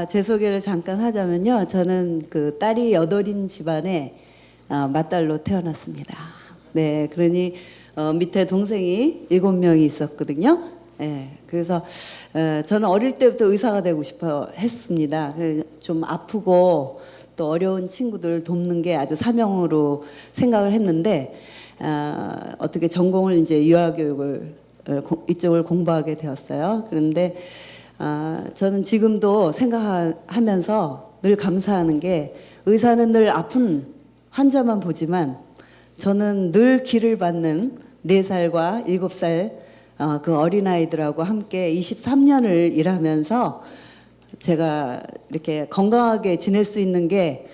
제 소개를 잠깐 하자면요. 저는 그 딸이 8인 집안에 맏딸로 태어났습니다. 네, 그러니 밑에 동생이 7명이 있었거든요. 네, 그래서 저는 어릴 때부터 의사가 되고 싶어 했습니다. 좀 아프고 또 어려운 친구들 돕는 게 아주 사명으로 생각을 했는데 어떻게 전공을 이제 유아교육을 이쪽을 공부하게 되었어요. 그런데 저는 지금도 생각하면서 늘 감사하는 게 의사는 늘 아픈 환자만 보지만 저는 늘 기를 받는 4살과 7살 그 어린아이들하고 함께 23년을 일하면서 제가 이렇게 건강하게 지낼 수 있는 게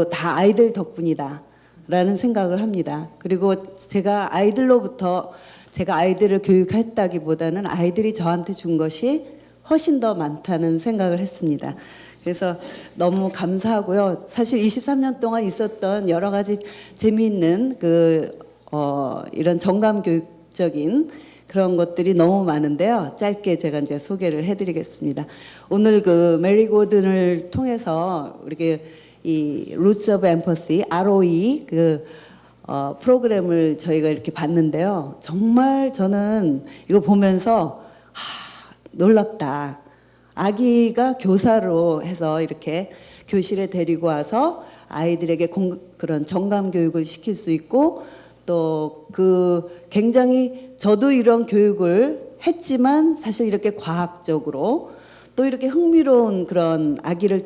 다 아이들 덕분이다 라는 생각을 합니다. 그리고 제가 아이들로부터 제가 아이들을 교육했다기보다는 아이들이 저한테 준 것이 훨씬 더 많다는 생각을 했습니다. 그래서 너무 감사하고요. 사실 23년 동안 있었던 여러 가지 재미있는 이런 정감 교육적인 그런 것들이 너무 많은데요. 짧게 제가 이제 소개를 해드리겠습니다. 오늘 그 메리 고든을 통해서 이렇게 이 Roots of Empathy (ROE) 프로그램을 저희가 이렇게 봤는데요. 정말 저는 이거 보면서 놀랍다. 아기가 교사로 해서 이렇게 교실에 데리고 와서 아이들에게 그런 정감 교육을 시킬 수 있고 또 굉장히 저도 이런 교육을 했지만 사실 이렇게 과학적으로 또 이렇게 흥미로운 그런 아기를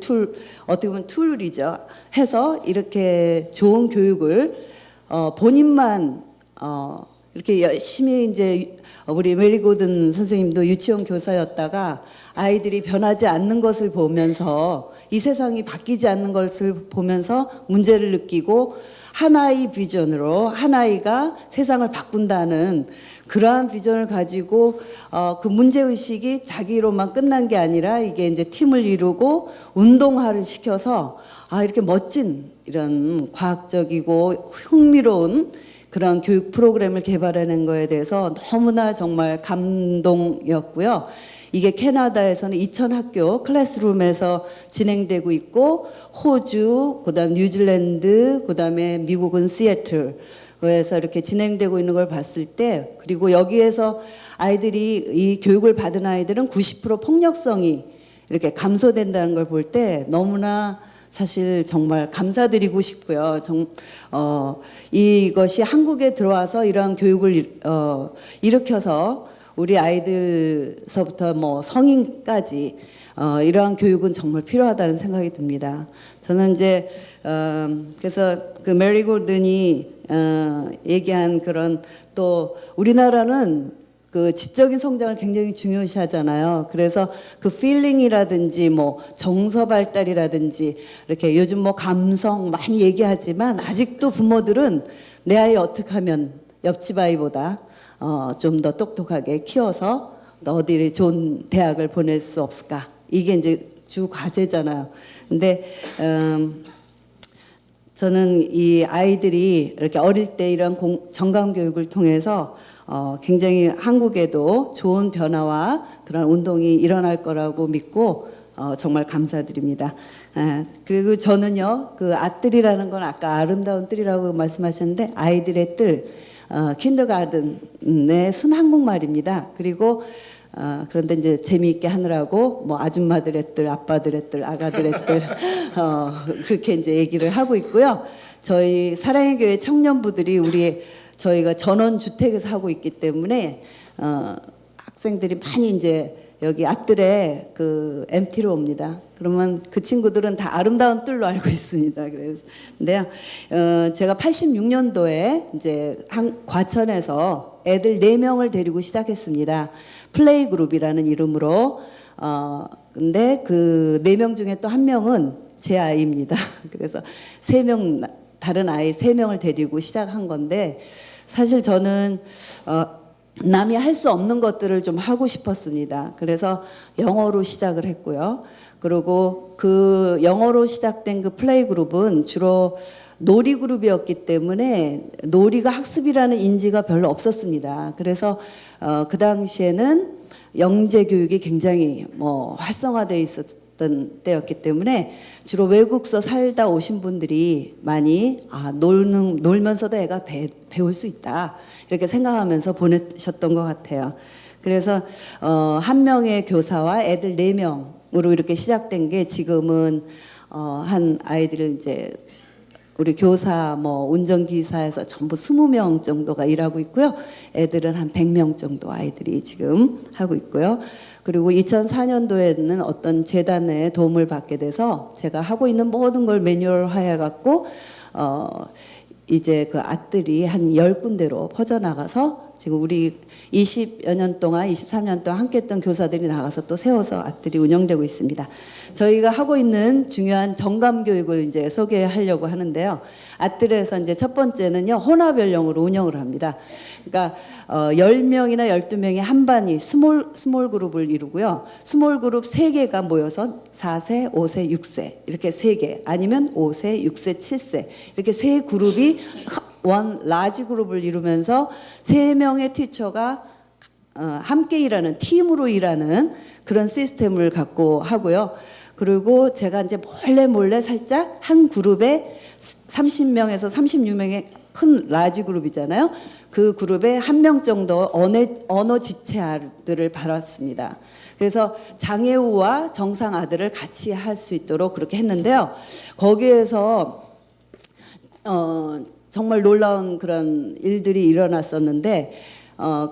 어떻게 보면 툴이죠. 해서 이렇게 좋은 교육을 본인만 이렇게 열심히 이제 우리 메리 고든 선생님도 유치원 교사였다가 아이들이 변하지 않는 것을 보면서 이 세상이 바뀌지 않는 것을 보면서 문제를 느끼고 하나의 비전으로 하나이가 세상을 바꾼다는 그러한 비전을 가지고 그 문제의식이 자기로만 끝난 게 아니라 이게 이제 팀을 이루고 운동화를 시켜서 이렇게 멋진 이런 과학적이고 흥미로운 그런 교육 프로그램을 개발하는 거에 대해서 너무나 정말 감동이었고요. 이게 캐나다에서는 2,000학교 클래스룸에서 진행되고 있고 호주, 그다음 뉴질랜드, 그다음에 미국은 시애틀에서 이렇게 진행되고 있는 걸 봤을 때 그리고 여기에서 아이들이 이 교육을 받은 아이들은 90% 폭력성이 이렇게 감소된다는 걸 볼 때 너무나 사실 정말 감사드리고 싶고요. 이것이 한국에 들어와서 이러한 교육을 일으켜서 우리 아이들서부터 뭐 성인까지 이러한 교육은 정말 필요하다는 생각이 듭니다. 저는 이제 그래서 그 메리 고든이 얘기한 그런 또 우리나라는 그 지적인 성장을 굉장히 중요시하잖아요. 그래서 그 필링이라든지 뭐 정서 발달이라든지 이렇게 요즘 뭐 감성 많이 얘기하지만 아직도 부모들은 내 아이 어떻게 하면 옆집 아이보다 좀 더 똑똑하게 키워서 어디 좋은 대학을 보낼 수 없을까? 이게 이제 주 과제잖아요. 근데 저는 이 아이들이 이렇게 어릴 때 이런 정감 교육을 통해서 굉장히 한국에도 좋은 변화와 그런 운동이 일어날 거라고 믿고 정말 감사드립니다. 그리고 저는요, 그 아뜰이라는 건 아까 아름다운 뜰이라고 말씀하셨는데 아이들의 뜰, 킨더가든의 순 한국말입니다. 그리고 그런데 이제 재미있게 하느라고 뭐 아줌마들의 뜰, 아빠들의 뜰, 아가들의 뜰 그렇게 이제 얘기를 하고 있고요. 저희 사랑의 교회 청년부들이 저희가 전원주택에서 하고 있기 때문에 학생들이 많이 이제 여기 아뜰에 그 MT로 옵니다. 그러면 그 친구들은 다 아름다운 뜰로 알고 있습니다. 그런데요, 제가 86년도에 이제 과천에서 애들 4명을 데리고 시작했습니다. 플레이 그룹이라는 이름으로. 근데 그 4명 중에 또 1명은 제 아이입니다. 그래서 3명 다른 아이 3명을 데리고 시작한 건데 사실 저는 남이 할 수 없는 것들을 좀 하고 싶었습니다. 그래서 영어로 시작을 했고요. 그리고 그 영어로 시작된 그 플레이 그룹은 주로 놀이 그룹이었기 때문에 놀이가 학습이라는 인지가 별로 없었습니다. 그래서 그 당시에는 영재 교육이 굉장히 활성화되어 있었던 때였기 때문에 주로 외국서 살다 오신 분들이 많이 놀면서도 애가 배울 수 있다 이렇게 생각하면서 보내셨던 것 같아요. 그래서 한 명의 교사와 애들 4명으로 이렇게 시작된 게 지금은 한 아이들을 이제 우리 교사 뭐 운전기사에서 전부 20명 정도가 일하고 있고요. 애들은 한 100명 정도 아이들이 지금 하고 있고요. 그리고 2004년도에는 어떤 재단의 도움을 받게 돼서 제가 하고 있는 모든 걸 매뉴얼화해 갖고 이제 그 앗들이 한 10군데로 퍼져나가서 지금 우리 20여 년 동안 23년 동안 함께 했던 교사들이 나가서 또 세워서 앗들이 운영되고 있습니다. 저희가 하고 있는 중요한 정감 교육을 이제 소개하려고 하는데요. 앗들에서 이제 첫 번째는요. 혼합 연령으로 운영을 합니다. 그러니까 10명이나 12명이 한 반이 스몰 그룹을 이루고요. 스몰 그룹 3개가 모여서 4세, 5세, 6세 이렇게 3개 아니면 5세, 6세, 7세 이렇게 3그룹이 원 라지 그룹을 이루면서 3명의 티처가 함께 일하는 팀으로 일하는 그런 시스템을 갖고 하고요. 그리고 제가 이제 몰래 살짝 한 그룹에 30명에서 36명의 큰 라지 그룹이잖아요. 그 그룹에 1명 정도 언어 지체 아들을 받았습니다. 그래서 장애우와 정상 아들을 같이 할 수 있도록 그렇게 했는데요. 거기에서 정말 놀라운 그런 일들이 일어났었는데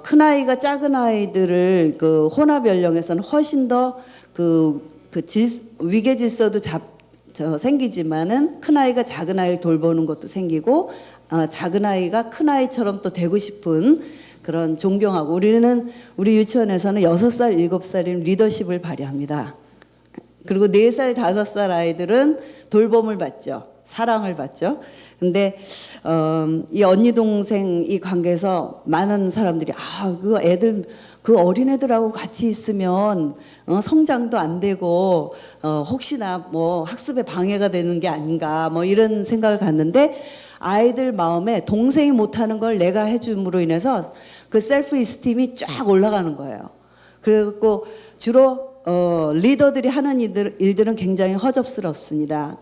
큰 아이가 작은 아이들을 그 혼합 연령에서는 훨씬 더 위계 질서도 생기지만은 큰 아이가 작은 아이를 돌보는 것도 생기고 작은 아이가 큰 아이처럼 또 되고 싶은 그런 존경하고 우리 유치원에서는 6살, 7살인 리더십을 발휘합니다. 그리고 4살, 5살 아이들은 돌봄을 받죠. 사랑을 받죠. 근데 이 언니 동생 이 관계에서 많은 사람들이 그 애들 그 어린애들하고 같이 있으면 성장도 안 되고 혹시나 뭐 학습에 방해가 되는 게 아닌가 뭐 이런 생각을 갖는데 아이들 마음에 동생이 못하는 걸 내가 해줌으로 인해서 그 셀프 이스팀이 쫙 올라가는 거예요. 그래갖고 주로 리더들이 하는 일들은 굉장히 허접스럽습니다.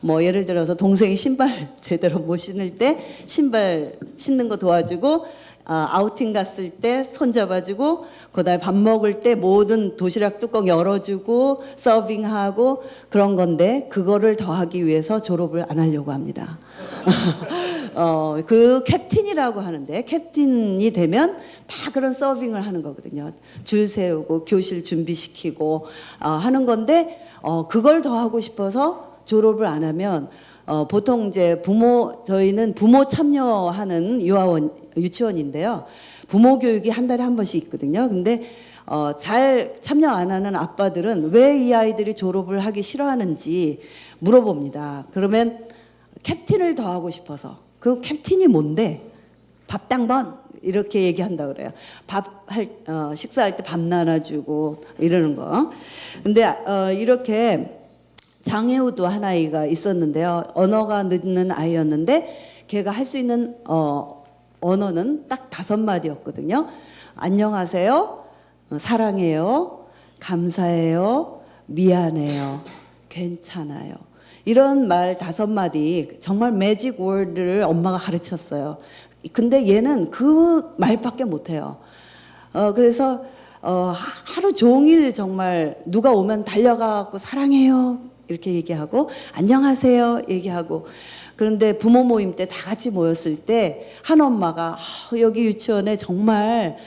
뭐 예를 들어서 동생이 신발 제대로 못 신을 때 신발 신는 거 도와주고 아우팅 갔을 때 손 잡아주고 그다음에 밥 먹을 때 모든 도시락 뚜껑 열어주고 서빙하고 그런 건데 그거를 더 하기 위해서 졸업을 안 하려고 합니다. 그 캡틴이라고 하는데 캡틴이 되면 다 그런 서빙을 하는 거거든요. 줄 세우고 교실 준비시키고 하는 건데 그걸 더 하고 싶어서 졸업을 안 하면 보통 이제 저희는 부모 참여하는 유치원인데요. 부모 교육이 한 달에 한 번씩 있거든요. 근데 잘 참여 안 하는 아빠들은 왜 이 아이들이 졸업을 하기 싫어하는지 물어봅니다. 그러면 캡틴을 더 하고 싶어서 그 캡틴이 뭔데? 밥당번 이렇게 얘기한다 그래요. 식사할 때 밥 나눠주고 이러는 거. 근데 이렇게 장애우도 한 아이가 있었는데요. 언어가 늦는 아이였는데 걔가 할 수 있는 언어는 딱 5마디였거든요. 안녕하세요, 사랑해요, 감사해요, 미안해요, 괜찮아요. 이런 말 5마디 정말 매직 월드를 엄마가 가르쳤어요. 근데 얘는 그 말밖에 못해요. 그래서 하루 종일 정말 누가 오면 달려가고 사랑해요 이렇게 얘기하고 안녕하세요 얘기하고 그런데 부모 모임 때 다 같이 모였을 때 한 엄마가 여기 유치원에 정말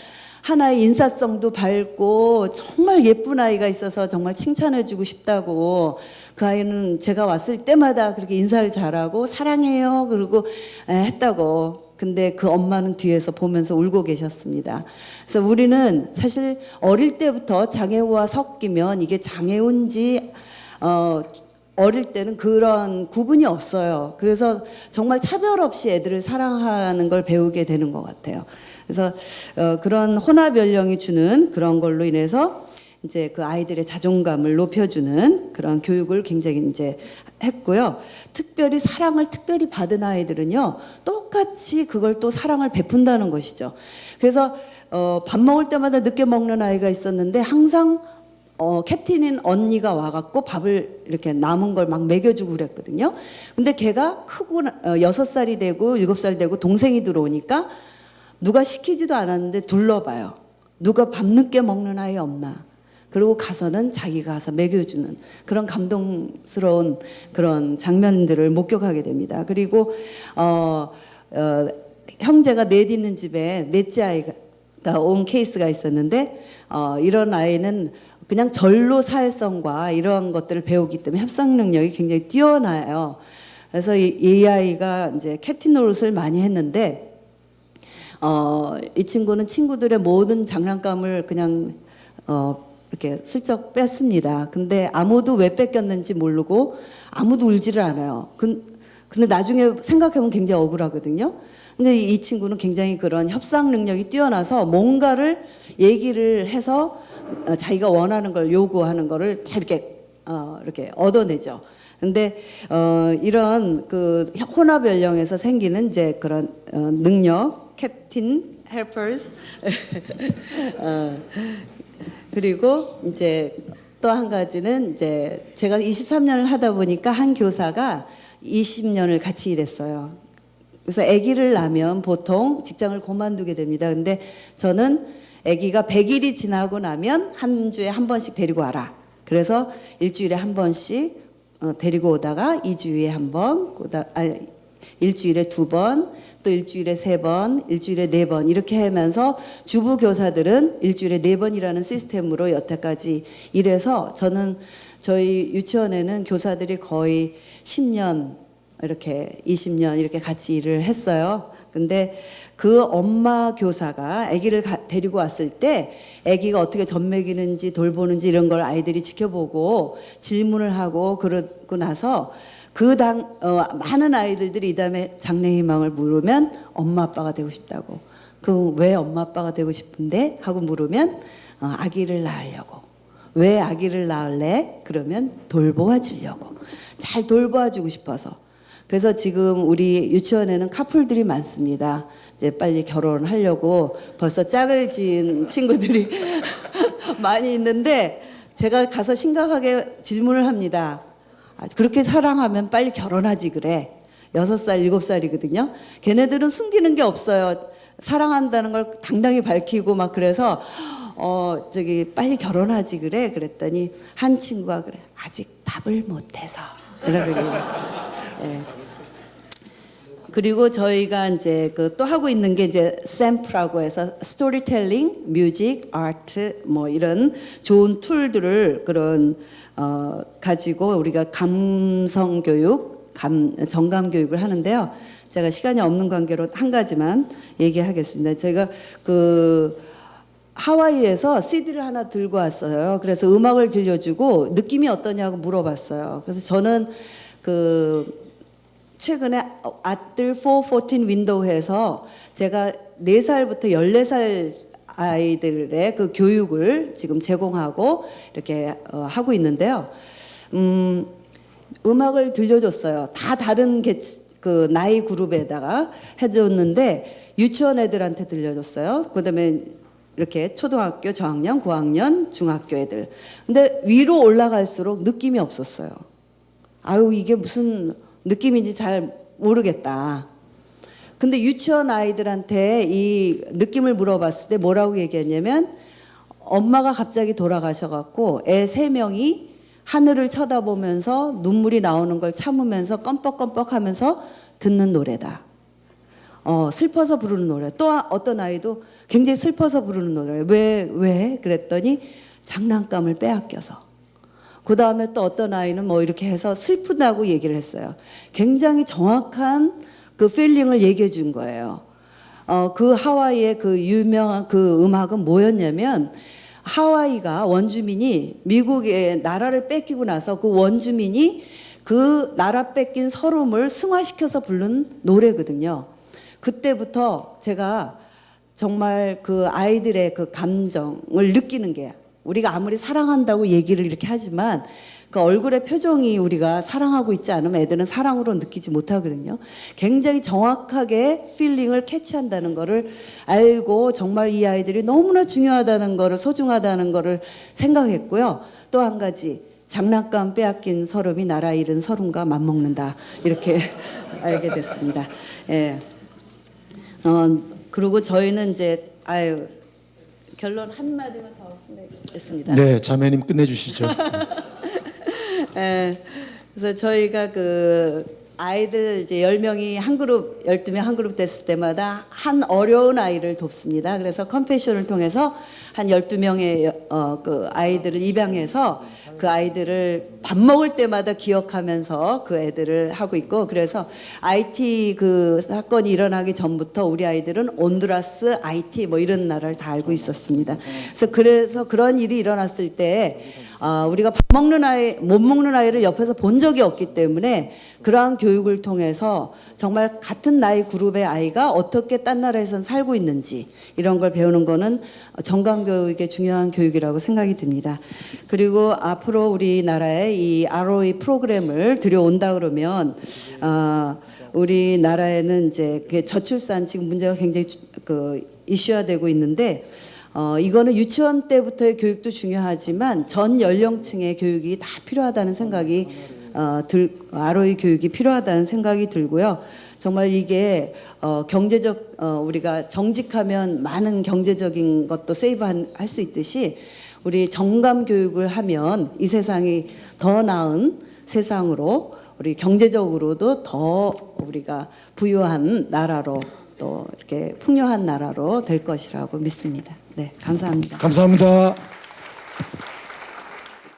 하나의 인사성도 밝고 정말 예쁜 아이가 있어서 정말 칭찬해주고 싶다고 그 아이는 제가 왔을 때마다 그렇게 인사를 잘하고 사랑해요 그러고 했다고. 근데 그 엄마는 뒤에서 보면서 울고 계셨습니다. 그래서 우리는 사실 어릴 때부터 장애우와 섞이면 이게 장애우인지 어릴 때는 그런 구분이 없어요. 그래서 정말 차별 없이 애들을 사랑하는 걸 배우게 되는 것 같아요. 그래서 그런 혼합 연령이 주는 그런 걸로 인해서 이제 그 아이들의 자존감을 높여주는 그런 교육을 굉장히 이제 했고요. 특별히 사랑을 특별히 받은 아이들은요, 똑같이 그걸 또 사랑을 베푼다는 것이죠. 그래서 밥 먹을 때마다 늦게 먹는 아이가 있었는데 항상 캡틴인 언니가 와갖고 밥을 이렇게 남은 걸 막 먹여주고 그랬거든요. 근데 걔가 크고 6살이 되고 7살 되고 동생이 들어오니까 누가 시키지도 않았는데 둘러봐요. 누가 밤늦게 먹는 아이 없나. 그리고 가서는 자기가 가서 먹여주는 그런 감동스러운 그런 장면들을 목격하게 됩니다. 그리고 형제가 넷 있는 집에 넷째 아이가 온 케이스가 있었는데 이런 아이는 그냥 절로 사회성과 이런 것들을 배우기 때문에 협상 능력이 굉장히 뛰어나요. 그래서 이 아이가 이제 캡틴 노릇을 많이 했는데 이 친구는 친구들의 모든 장난감을 그냥 이렇게 슬쩍 뺐습니다. 근데 아무도 왜 뺏겼는지 모르고 아무도 울지를 않아요. 근데 나중에 생각해보면 굉장히 억울하거든요. 근데 이 친구는 굉장히 그런 협상 능력이 뛰어나서 뭔가를 얘기를 해서 자기가 원하는 걸 요구하는 거를 다 이렇게 얻어내죠. 근데 이런 그 혼합 연령에서 생기는 이제 그런 능력, 캡틴 헬퍼스 그리고 이제 또 한 가지는 이제 제가 23년을 하다 보니까 한 교사가 20년을 같이 일했어요. 그래서 아기를 낳으면 보통 직장을 그만두게 됩니다. 근데 저는 아기가 100일이 지나고 나면 한 주에 한 번씩 데리고 와라. 그래서 일주일에 한 번씩 데리고 오다가 2주에 한 번, 일주일에 2번, 또 일주일에 3번, 일주일에 4번 이렇게 하면서 주부 교사들은 일주일에 4번이라는 시스템으로 여태까지 일해서 저는 저희 유치원에는 교사들이 거의 10년 이렇게 20년 이렇게 같이 일을 했어요. 근데 그 엄마 교사가 아기를 데리고 왔을 때 아기가 어떻게 젖 먹이는지 돌보는지 이런 걸 아이들이 지켜보고 질문을 하고 그러고 나서 많은 아이들이 이 다음에 장래희망을 물으면 엄마 아빠가 되고 싶다고. 왜 엄마 아빠가 되고 싶은데? 하고 물으면 아기를 낳으려고. 왜 아기를 낳을래? 그러면 돌보아 주려고. 잘 돌보아 주고 싶어서. 그래서 지금 우리 유치원에는 카풀들이 많습니다. 이제 빨리 결혼하려고 벌써 짝을 지은 친구들이 많이 있는데 제가 가서 심각하게 질문을 합니다. 그렇게 사랑하면 빨리 결혼하지 그래. 6살, 7살이거든요. 걔네들은 숨기는 게 없어요. 사랑한다는 걸 당당히 밝히고 막 그래서 빨리 결혼하지 그래. 그랬더니 한 친구가 그래. 아직 밥을 못해서. 이러더니. 예. 그리고 저희가 이제 또 하고 있는 게 이제 샘프라고 해서 스토리텔링, 뮤직, 아트 뭐 이런 좋은 툴들을 가지고 우리가 감성 교육, 정감 교육을 하는데요. 제가 시간이 없는 관계로 한 가지만 얘기하겠습니다. 저희가 하와이에서 CD를 하나 들고 왔어요. 그래서 음악을 들려주고 느낌이 어떠냐고 물어봤어요. 그래서 저는 최근에 아들 414 윈도우에서 제가 4살부터 14살 아이들의 그 교육을 지금 제공하고 이렇게 하고 있는데요. 음악을 들려줬어요. 다 다른 그 나이 그룹에다가 해줬는데 유치원 애들한테 들려줬어요. 그다음에 이렇게 초등학교 저학년, 고학년, 중학교 애들. 근데 위로 올라갈수록 느낌이 없었어요. 아유 이게 무슨 느낌인지 잘 모르겠다. 근데 유치원 아이들한테 이 느낌을 물어봤을 때 뭐라고 얘기했냐면 엄마가 갑자기 돌아가셔갖고 애 3명이 하늘을 쳐다보면서 눈물이 나오는 걸 참으면서 껌뻑껌뻑 하면서 듣는 노래다. 슬퍼서 부르는 노래. 또 어떤 아이도 굉장히 슬퍼서 부르는 노래. 왜? 그랬더니 장난감을 빼앗겨서. 그 다음에 또 어떤 아이는 뭐 이렇게 해서 슬프다고 얘기를 했어요. 굉장히 정확한 그 필링을 얘기해 준 거예요. 그 하와이의 그 유명한 그 음악은 뭐였냐면 하와이가 원주민이 미국의 나라를 뺏기고 나서 그 원주민이 그 나라 뺏긴 서름을 승화시켜서 부른 노래거든요. 그때부터 제가 정말 그 아이들의 그 감정을 느끼는 게 우리가 아무리 사랑한다고 얘기를 이렇게 하지만 그 얼굴의 표정이 우리가 사랑하고 있지 않으면 애들은 사랑으로 느끼지 못하거든요. 굉장히 정확하게 필링을 캐치한다는 거를 알고 정말 이 아이들이 너무나 중요하다는 거를 소중하다는 거를 생각했고요. 또 한 가지 장난감 빼앗긴 서름이 나라 잃은 서름과 맞먹는다 이렇게 알게 됐습니다. 예. 그리고 저희는 이제 결론 한 마디만 더 했습니다. 네, 자매님 끝내주시죠. 예. 그래서 저희가 그 아이들 이제 10명이 한 그룹, 12명 한 그룹 됐을 때마다 한 어려운 아이를 돕습니다. 그래서 컴패션을 통해서 한 12명의 그 아이들을 입양해서 그 아이들을 밥 먹을 때마다 기억하면서 그 애들을 하고 있고, 그래서 IT 그 사건이 일어나기 전부터 우리 아이들은 온두라스, IT 뭐 이런 나라를 다 알고 있었습니다. 그래서 그런 일이 일어났을 때 우리가 밥 먹는 아이, 못 먹는 아이를 옆에서 본 적이 없기 때문에 그러한 교육을 통해서 정말 같은 나이 그룹의 아이가 어떻게 딴 나라에선 살고 있는지 이런 걸 배우는 거는 정강교육의 중요한 교육이라고 생각이 듭니다. 그리고 앞으로 우리나라에 이 ROE 프로그램을 들여온다 그러면 우리나라에는 이제 저출산 지금 문제가 굉장히 이슈화되고 있는데 이거는 유치원 때부터의 교육도 중요하지만 전 연령층의 교육이 다 필요하다는 생각이 ROE 교육이 필요하다는 생각이 들고요. 정말 이게 경제적 우리가 정직하면 많은 경제적인 것도 세이브할 수 있듯이 우리 정감 교육을 하면 이 세상이 더 나은 세상으로 우리 경제적으로도 더 우리가 부유한 나라로 또 이렇게 풍요한 나라로 될 것이라고 믿습니다. 네, 감사합니다. 감사합니다.